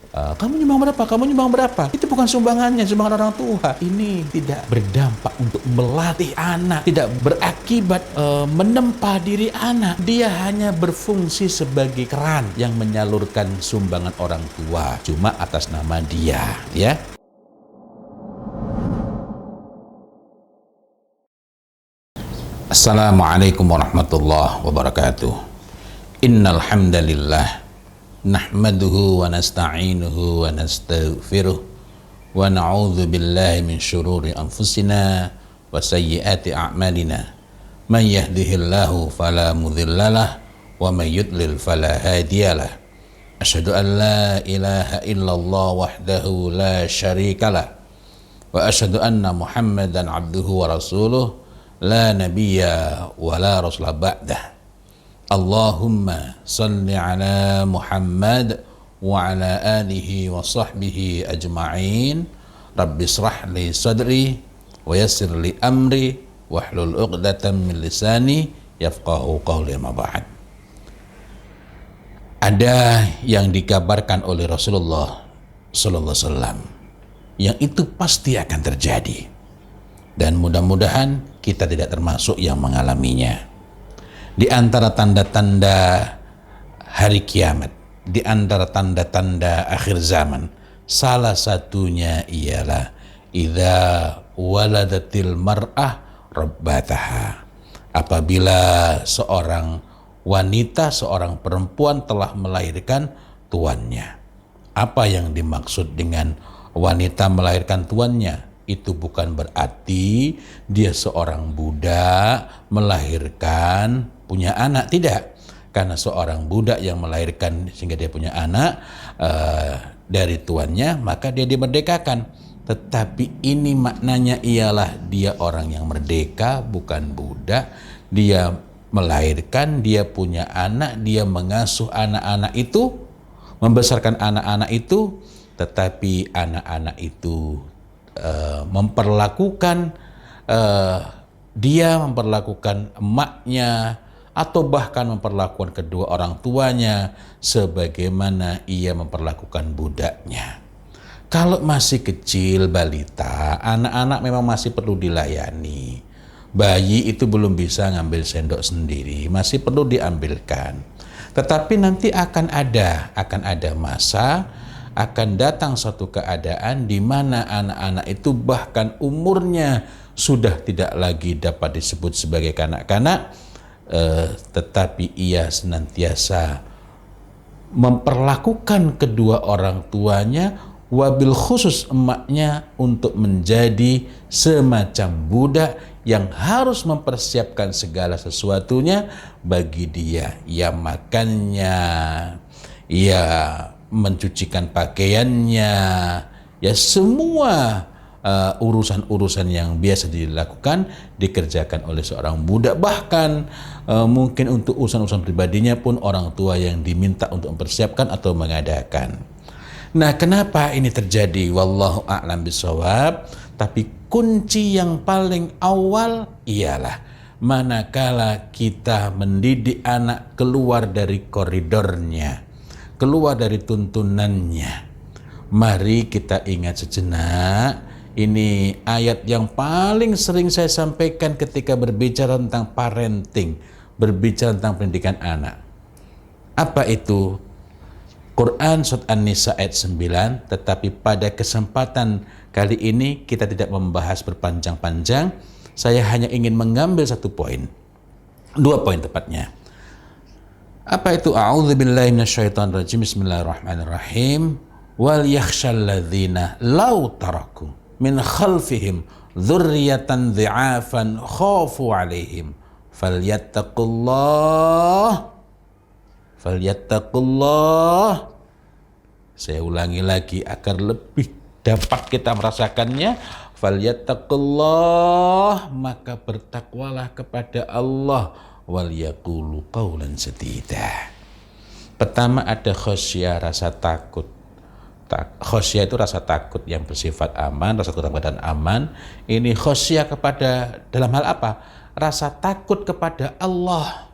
Kamu nyumbang berapa? Kamu nyumbang berapa? Itu bukan sumbangannya, sumbangan orang tua. Ini tidak berdampak untuk melatih anak, tidak berakibat menempa diri anak. Dia hanya berfungsi sebagai keran yang menyalurkan sumbangan orang tua, cuma atas nama dia, ya. Assalamualaikum warahmatullahi wabarakatuh. Innal hamdalillah nahmaduhu wa nasta'inuhu wa nastaghfiruh wa na'udzu billahi min syururi anfusina wa sayyiati a'malina. May yahdihillahu fala mudhillalah wa may yudlil fala hadiyalah. Asyhadu an la ilaha illallah wahdahu la syarikalah wa asyhadu anna Muhammadan abduhu wa rasuluh la nabiyya wa la rasulah ba'dah. Allahumma salli ala Muhammad wa ala alihi wa sahbihi ajma'in. Rabbi israh li sadri wa yassir li amri wahlul 'uqdatam min lisani yafqahu qawli, ma ba'd. Ada yang dikabarkan oleh Rasulullah sallallahu alaihi wasallam yang itu pasti akan terjadi, dan mudah-mudahan kita tidak termasuk yang mengalaminya. Di antara tanda-tanda hari kiamat, di antara tanda-tanda akhir zaman, salah satunya ialah idza waladatil mar'ah rabbataha. Apabila seorang wanita, seorang perempuan telah melahirkan tuannya. Apa yang dimaksud dengan wanita melahirkan tuannya? Itu bukan berarti dia seorang budak melahirkan punya anak, tidak. Karena seorang budak yang melahirkan sehingga dia punya anak dari tuannya, maka dia dimerdekakan. Tetapi ini maknanya ialah dia orang yang merdeka, bukan budak. Dia melahirkan, dia punya anak, dia mengasuh anak-anak itu, membesarkan anak-anak itu, tetapi anak-anak itu memperlakukan dia memperlakukan emaknya atau bahkan memperlakukan kedua orang tuanya sebagaimana ia memperlakukan budaknya. Kalau masih kecil, balita, anak-anak memang masih perlu dilayani. Bayi itu belum bisa ngambil sendok sendiri, masih perlu diambilkan. Tetapi nanti akan ada masa, akan datang suatu keadaan di mana anak-anak itu bahkan umurnya sudah tidak lagi dapat disebut sebagai kanak-kanak, tetapi ia senantiasa memperlakukan kedua orang tuanya, wabil khusus emaknya, untuk menjadi semacam budak yang harus mempersiapkan segala sesuatunya bagi dia. Ya makannya, ya mencucikan pakaiannya, ya semua urusan-urusan yang biasa dilakukan dikerjakan oleh seorang budak. Bahkan mungkin untuk urusan-urusan pribadinya pun orang tua yang diminta untuk mempersiapkan atau mengadakan. Nah, kenapa ini terjadi? Wallahu a'lam bishawab. Tapi kunci yang paling awal ialah manakala kita mendidik anak keluar dari koridornya, keluar dari tuntunannya, mari kita ingat sejenak. Ini ayat yang paling sering saya sampaikan ketika berbicara tentang parenting, berbicara tentang pendidikan anak. Apa itu? Quran surat An-Nisa ayat 9, tetapi pada kesempatan kali ini kita tidak membahas berpanjang-panjang. Saya hanya ingin mengambil satu poin, 2 poin tepatnya. Apa itu? A'udzubillahi minasyaitonirrajim. Bismillahirrahmanirrahim. Wal yakhshal ladzina law taraku min khalfihim dzurriyyatan dhi'afan khafu 'alaihim falyattaqullah. Saya ulangi lagi agar lebih dapat kita merasakannya. Falyattaqullah, maka bertakwalah kepada Allah. Wal yaqulu qawlan sadida. Pertama ada khosyah, rasa takut. Khosyah itu rasa takut yang bersifat aman, rasa takut dan aman. Ini khosyah kepada dalam hal apa? Rasa takut kepada Allah.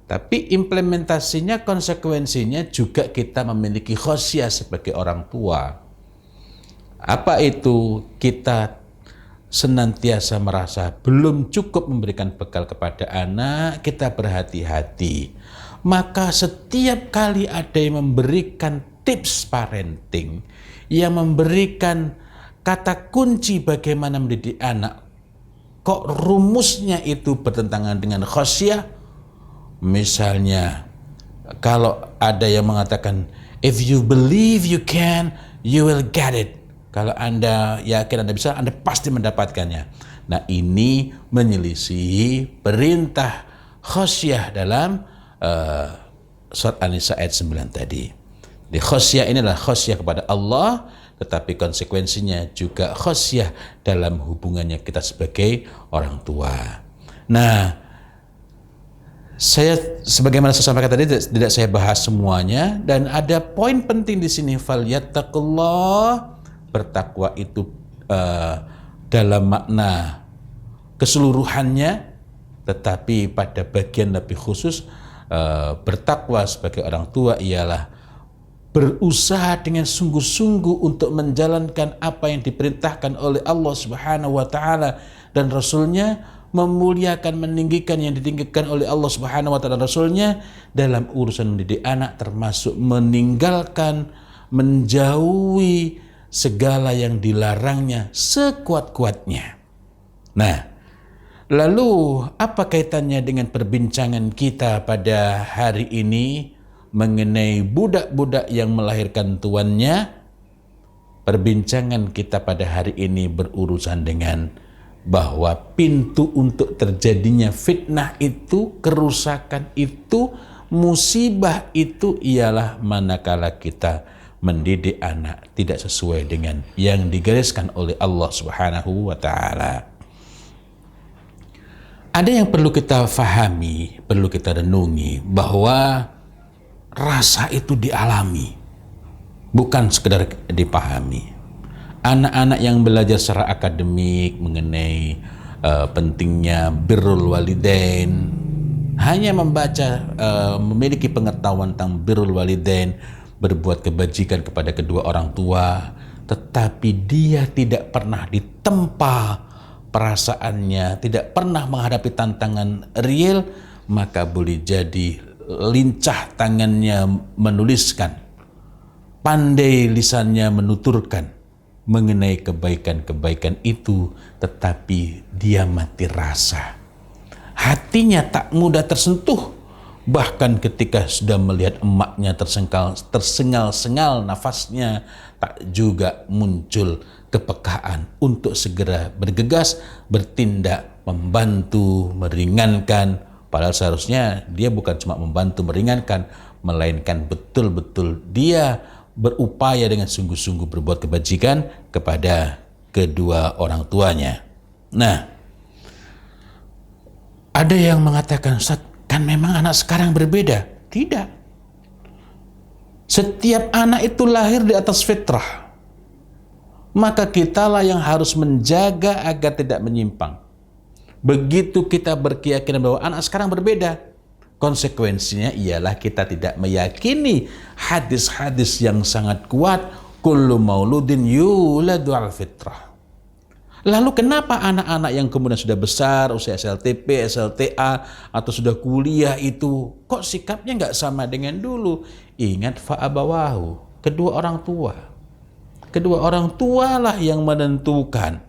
Tapi implementasinya, konsekuensinya juga kita memiliki khosyah sebagai orang tua. Apa itu? Kita senantiasa merasa belum cukup memberikan bekal kepada anak, kita berhati-hati. Maka setiap kali ada yang memberikan tips parenting, yang memberikan kata kunci bagaimana mendidik anak, kok rumusnya itu bertentangan dengan khosyah. Misalnya, kalau ada yang mengatakan, if you believe you can, you will get it. Kalau Anda yakin Anda bisa, Anda pasti mendapatkannya. Nah, ini menyelisihi perintah khosyah dalam surat An-Nisa ayat 9 tadi. Di khosyah ini adalah khosyah kepada Allah, tetapi konsekuensinya juga khosyah dalam hubungannya kita sebagai orang tua. Nah, saya sebagaimana saya sampaikan tadi tidak saya bahas semuanya, dan ada poin penting di sini, falyattaqullah, bertakwa itu dalam makna keseluruhannya, tetapi pada bagian lebih khusus bertakwa sebagai orang tua ialah berusaha dengan sungguh-sungguh untuk menjalankan apa yang diperintahkan oleh Allah Subhanahu wa taala dan Rasulnya, memuliakan, meninggikan yang ditinggikan oleh Allah Subhanahu wa taala dan Rasulnya dalam urusan mendidik anak, termasuk meninggalkan, menjauhi segala yang dilarangnya sekuat-kuatnya. Nah, lalu apa kaitannya dengan perbincangan kita pada hari ini mengenai budak-budak yang melahirkan tuannya? Perbincangan kita pada hari ini berurusan dengan bahwa pintu untuk terjadinya fitnah itu, kerusakan itu, musibah itu ialah manakala kita mendidik anak tidak sesuai dengan yang digariskan oleh Allah Subhanahu wa taala. Ada yang perlu kita fahami, perlu kita renungi, bahwa rasa itu dialami, bukan sekedar dipahami. Anak-anak yang belajar secara akademik mengenai pentingnya birrul walidain, hanya membaca, memiliki pengetahuan tentang birrul walidain, berbuat kebajikan kepada kedua orang tua, tetapi dia tidak pernah ditempa perasaannya, tidak pernah menghadapi tantangan real, maka boleh jadi lincah tangannya menuliskan, pandai lisannya menuturkan mengenai kebaikan-kebaikan itu, tetapi dia mati rasa. Hatinya tak mudah tersentuh, bahkan ketika sudah melihat emaknya tersengal-sengal nafasnya, tak juga muncul kepekaan untuk segera bergegas, bertindak, membantu, meringankan. Padahal seharusnya dia bukan cuma membantu meringankan, melainkan betul-betul dia berupaya dengan sungguh-sungguh berbuat kebajikan kepada kedua orang tuanya. Nah, ada yang mengatakan, Ustaz, kan memang anak sekarang berbeda. Tidak. Setiap anak itu lahir di atas fitrah. Maka kitalah yang harus menjaga agar tidak menyimpang. Begitu kita berkeyakinan bahwa anak sekarang berbeda, konsekuensinya ialah kita tidak meyakini hadis-hadis yang sangat kuat, kullu mauludin yuladu al fitrah. Lalu kenapa anak-anak yang kemudian sudah besar, usia SLTP, SLTA, atau sudah kuliah itu, kok sikapnya nggak sama dengan dulu? Ingat fa'abawahu, kedua orang tua. Kedua orang tualah yang menentukan.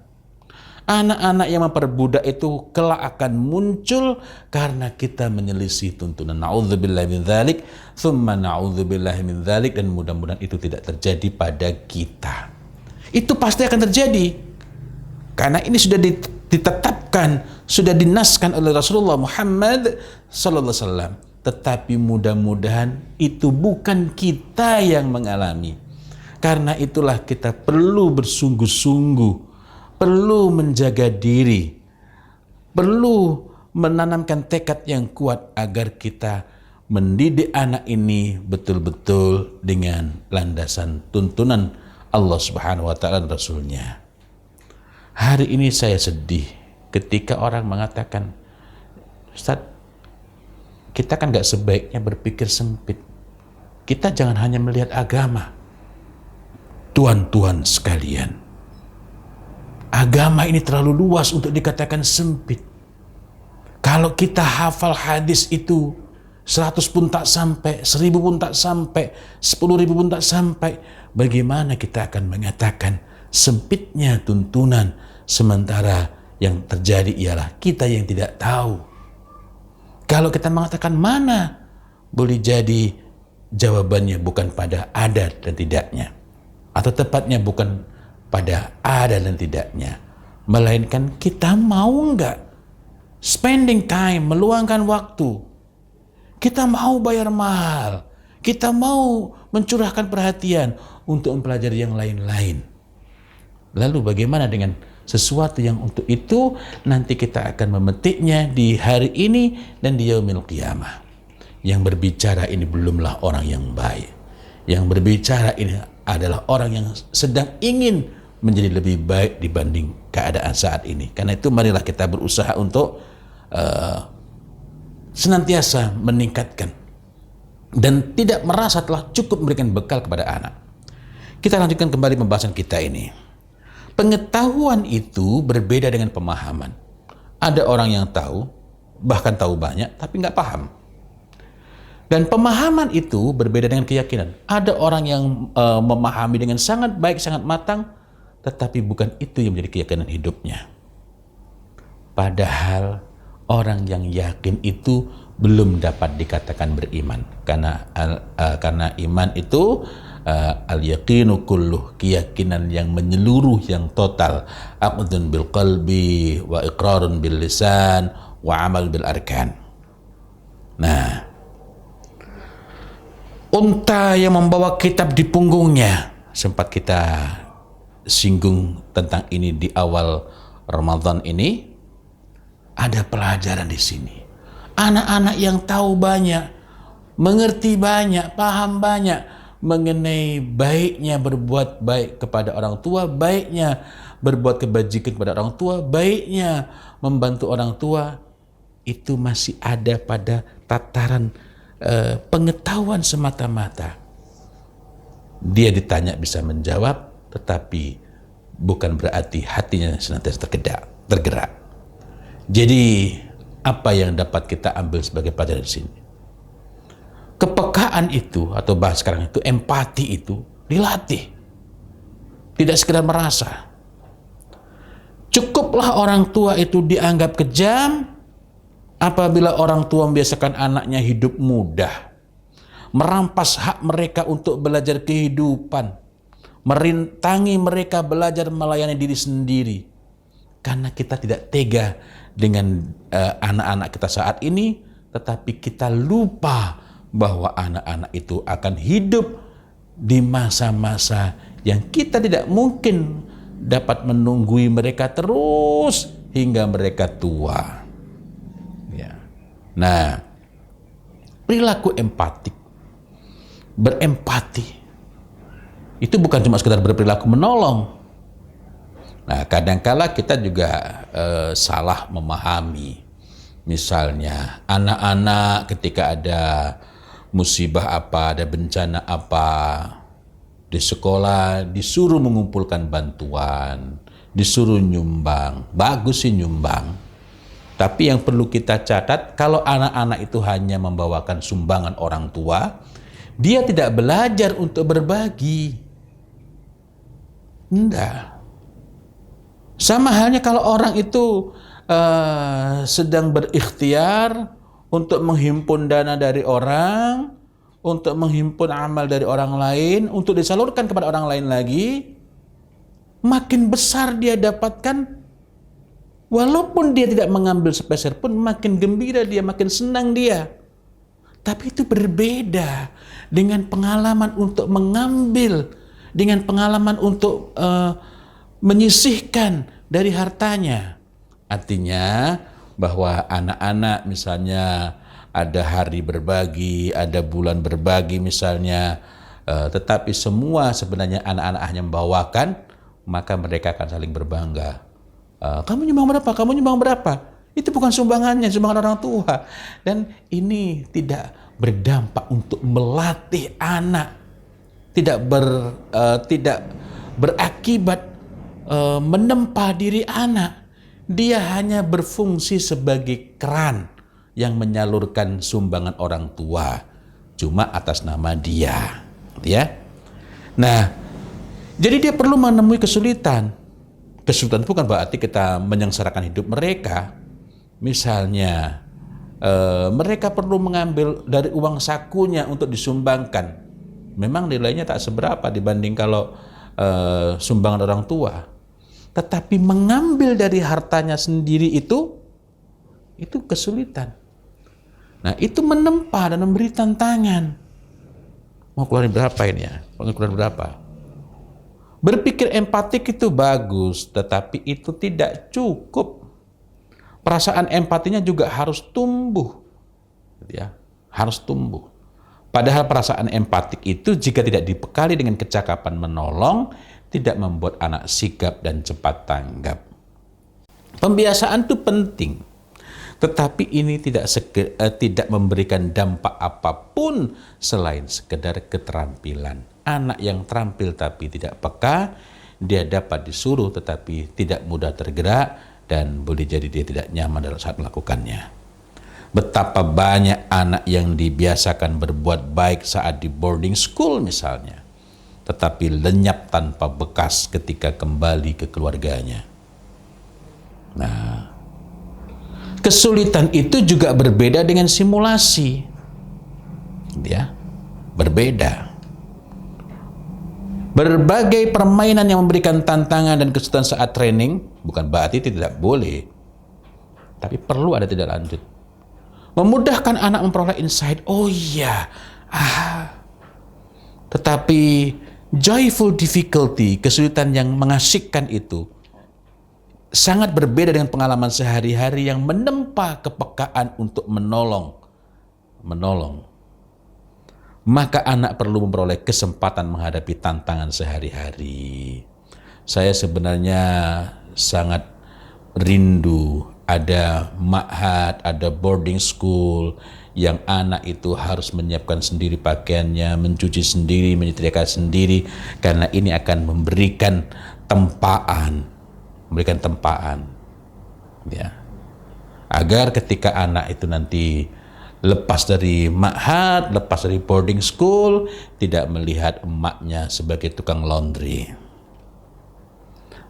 Anak-anak yang memperbudak itu kelak akan muncul karena kita menyelisih tuntunan. Na'udzubillahi min dzalik, tsumma na'udzubillahi min dzalik, dan mudah-mudahan itu tidak terjadi pada kita. Itu pasti akan terjadi. Karena ini sudah ditetapkan, sudah dinaskan oleh Rasulullah Muhammad sallallahu alaihi wasallam. Tetapi mudah-mudahan itu bukan kita yang mengalami. Karena itulah kita perlu bersungguh-sungguh, perlu menjaga diri, perlu menanamkan tekad yang kuat agar kita mendidik anak ini betul-betul dengan landasan tuntunan Allah Subhanahu wa taala dan Rasulnya. Hari ini saya sedih ketika orang mengatakan, Ustaz, kita kan nggak sebaiknya berpikir sempit. Kita jangan hanya melihat agama. Tuan-tuan sekalian, agama ini terlalu luas untuk dikatakan sempit. Kalau kita hafal hadis itu 100 pun tak sampai, 1000 pun tak sampai, 10.000 pun tak sampai, bagaimana kita akan mengatakan sempitnya tuntunan, sementara yang terjadi ialah kita yang tidak tahu. Kalau kita mengatakan mana, boleh jadi jawabannya bukan pada ada dan tidaknya, atau tepatnya bukan pada ada dan tidaknya, melainkan kita mau nggak spending time, meluangkan waktu. Kita mau bayar mahal, kita mau mencurahkan perhatian untuk mempelajari yang lain-lain. Lalu bagaimana dengan sesuatu yang untuk itu nanti kita akan memetiknya di hari ini dan di yaumil qiyamah? Yang berbicara ini belumlah orang yang baik. Yang berbicara ini adalah orang yang sedang ingin menjadi lebih baik dibanding keadaan saat ini. Karena itu marilah kita berusaha untuk senantiasa meningkatkan dan tidak merasa telah cukup memberikan bekal kepada anak. Kita lanjutkan kembali pembahasan kita ini. Pengetahuan itu berbeda dengan pemahaman. Ada orang yang tahu, bahkan tahu banyak, tapi nggak paham. Dan pemahaman itu berbeda dengan keyakinan. Ada orang yang memahami dengan sangat baik, sangat matang, tetapi bukan itu yang menjadi keyakinan hidupnya. Padahal orang yang yakin itu belum dapat dikatakan beriman, karena iman itu al-yaqinu kulluh, keyakinan yang menyeluruh, yang total, aqdun bil qalbi wa iqrarun bil lisan wa amal bil arkan. Nah, unta yang membawa kitab di punggungnya, sempat kita singgung tentang ini di awal Ramadan ini. Ada pelajaran di sini. Anak-anak yang tahu banyak, mengerti banyak, paham banyak mengenai baiknya berbuat baik kepada orang tua, baiknya berbuat kebajikan kepada orang tua, baiknya membantu orang tua, itu masih ada pada tataran pengetahuan semata-mata. Dia ditanya bisa menjawab, tetapi bukan berarti hatinya senantiasa tergerak. Jadi apa yang dapat kita ambil sebagai pelajaran di sini? Kepekaan itu, atau bahas sekarang itu, empati itu dilatih. Tidak sekedar merasa. Cukuplah orang tua itu dianggap kejam apabila orang tua membiasakan anaknya hidup mudah, merampas hak mereka untuk belajar kehidupan, merintangi mereka belajar melayani diri sendiri. Karena kita tidak tega dengan anak-anak kita saat ini, tetapi kita lupa bahwa anak-anak itu akan hidup di masa-masa yang kita tidak mungkin dapat menunggui mereka terus hingga mereka tua. Ya. Nah, perilaku empatik, berempati, itu bukan cuma sekedar berperilaku menolong. Nah, kadangkala kita juga salah memahami. Misalnya, anak-anak ketika ada musibah apa, ada bencana apa, di sekolah disuruh mengumpulkan bantuan, disuruh nyumbang. Bagus sih nyumbang. Tapi yang perlu kita catat, kalau anak-anak itu hanya membawakan sumbangan orang tua, dia tidak belajar untuk berbagi. Enggak. Sama halnya kalau orang itu sedang berikhtiar untuk menghimpun dana dari orang, untuk menghimpun amal dari orang lain, untuk disalurkan kepada orang lain lagi, makin besar dia dapatkan, walaupun dia tidak mengambil sepeser pun, makin gembira dia, makin senang dia. Tapi itu berbeda dengan pengalaman untuk mengambil, dengan pengalaman untuk menyisihkan dari hartanya. Artinya bahwa anak-anak misalnya ada hari berbagi, ada bulan berbagi misalnya, tetapi semua sebenarnya anak-anak hanya membawakan, maka mereka akan saling berbangga. Kamu nyumbang berapa? Kamu nyumbang berapa? Itu bukan sumbangannya, sumbangan orang tua. Dan ini tidak berdampak untuk melatih anak, tidak berakibat menempa diri anak. Dia hanya berfungsi sebagai keran yang menyalurkan sumbangan orang tua, cuma atas nama dia, ya. Nah, jadi dia perlu menemui kesulitan. Kesulitan bukan berarti kita menyengsarakan hidup mereka. Misalnya, mereka perlu mengambil dari uang sakunya untuk disumbangkan. Memang nilainya tak seberapa dibanding kalau sumbangan orang tua. Tetapi mengambil dari hartanya sendiri itu kesulitan. Nah, itu menempa dan memberi tantangan. Mau keluarin berapa ini ya? Mau keluarin berapa? Berpikir empatik itu bagus, tetapi itu tidak cukup. Perasaan empatinya juga harus tumbuh, ya, harus tumbuh. Padahal perasaan empatik itu jika tidak dibekali dengan kecakapan menolong, tidak membuat anak sigap dan cepat tanggap. Pembiasaan itu penting, tetapi ini tidak memberikan dampak apapun selain sekedar keterampilan. Anak yang terampil tapi tidak peka, dia dapat disuruh tetapi tidak mudah tergerak, dan boleh jadi dia tidak nyaman dalam saat melakukannya. Betapa banyak anak yang dibiasakan berbuat baik saat di boarding school misalnya, tetapi lenyap tanpa bekas ketika kembali ke keluarganya. Nah, kesulitan itu juga berbeda dengan simulasi. Ya, berbeda. Berbagai permainan yang memberikan tantangan dan kesulitan saat training bukan berarti tidak boleh, tapi perlu ada tindak lanjut. Memudahkan anak memperoleh insight, oh iya, tetapi joyful difficulty, kesulitan yang mengasyikkan itu, sangat berbeda dengan pengalaman sehari-hari yang menempa kepekaan untuk menolong. Maka anak perlu memperoleh kesempatan menghadapi tantangan sehari-hari. Saya sebenarnya sangat rindu ada ma'had, ada boarding school yang anak itu harus menyiapkan sendiri pakaiannya, mencuci sendiri, menyediakan sendiri, karena ini akan memberikan tempaan, ya, agar ketika anak itu nanti lepas dari ma'had, lepas dari boarding school, tidak melihat emaknya sebagai tukang laundry.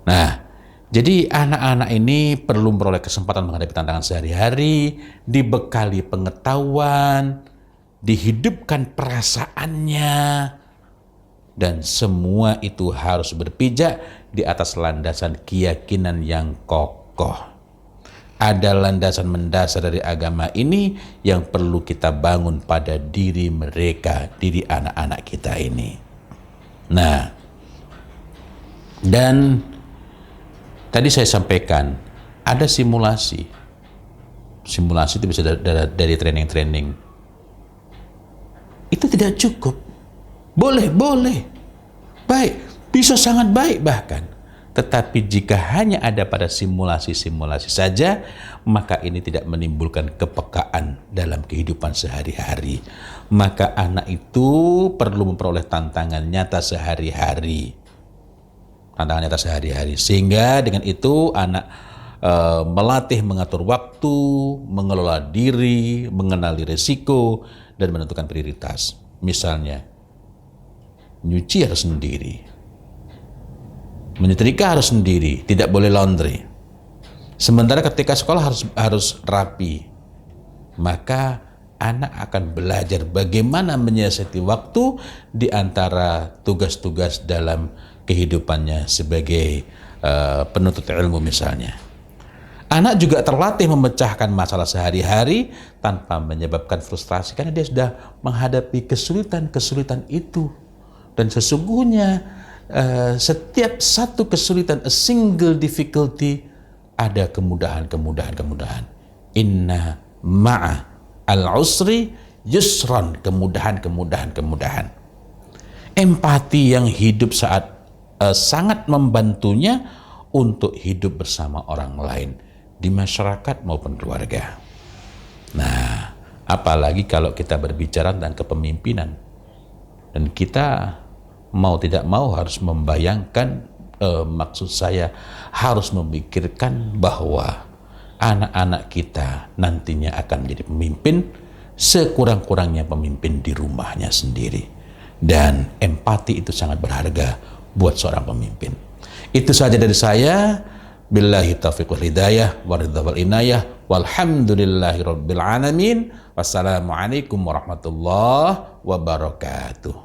Nah, jadi anak-anak ini perlu memperoleh kesempatan menghadapi tantangan sehari-hari, dibekali pengetahuan, dihidupkan perasaannya, dan semua itu harus berpijak di atas landasan keyakinan yang kokoh. Ada landasan mendasar dari agama ini yang perlu kita bangun pada diri mereka, diri anak-anak kita ini. Nah, dan tadi saya sampaikan ada simulasi. Simulasi itu bisa dari training-training. Itu tidak cukup. Boleh. Baik, bisa sangat baik bahkan. Tetapi jika hanya ada pada simulasi-simulasi saja, maka ini tidak menimbulkan kepekaan dalam kehidupan sehari-hari. Maka anak itu perlu memperoleh tantangan nyata sehari-hari. Sehingga dengan itu anak melatih mengatur waktu, mengelola diri, mengenali risiko, dan menentukan prioritas. Misalnya, nyuci harus sendiri. Menyetrika harus sendiri, tidak boleh laundry. Sementara ketika sekolah harus rapi, maka anak akan belajar bagaimana menyiasati waktu di antara tugas-tugas dalam kehidupannya sebagai penuntut ilmu misalnya. Anak juga terlatih memecahkan masalah sehari-hari tanpa menyebabkan frustrasi karena dia sudah menghadapi kesulitan-kesulitan itu. Dan sesungguhnya setiap satu kesulitan, a single difficulty, ada kemudahan. Inna ma'a al-usri yusran, kemudahan. Empati yang hidup sangat membantunya untuk hidup bersama orang lain. di masyarakat maupun keluarga. Nah, apalagi kalau kita berbicara tentang kepemimpinan, dan kita mau tidak mau harus membayangkan, maksud saya harus memikirkan bahwa anak-anak kita nantinya akan menjadi pemimpin, sekurang-kurangnya pemimpin di rumahnya sendiri. Dan empati itu sangat berharga buat seorang pemimpin. Itu saja dari saya. Billahi taufiq wal hidayah wa ridha wal inayah walhamdulillahi rabbil alamin. Wassalamualaikum warahmatullahi wabarakatuh.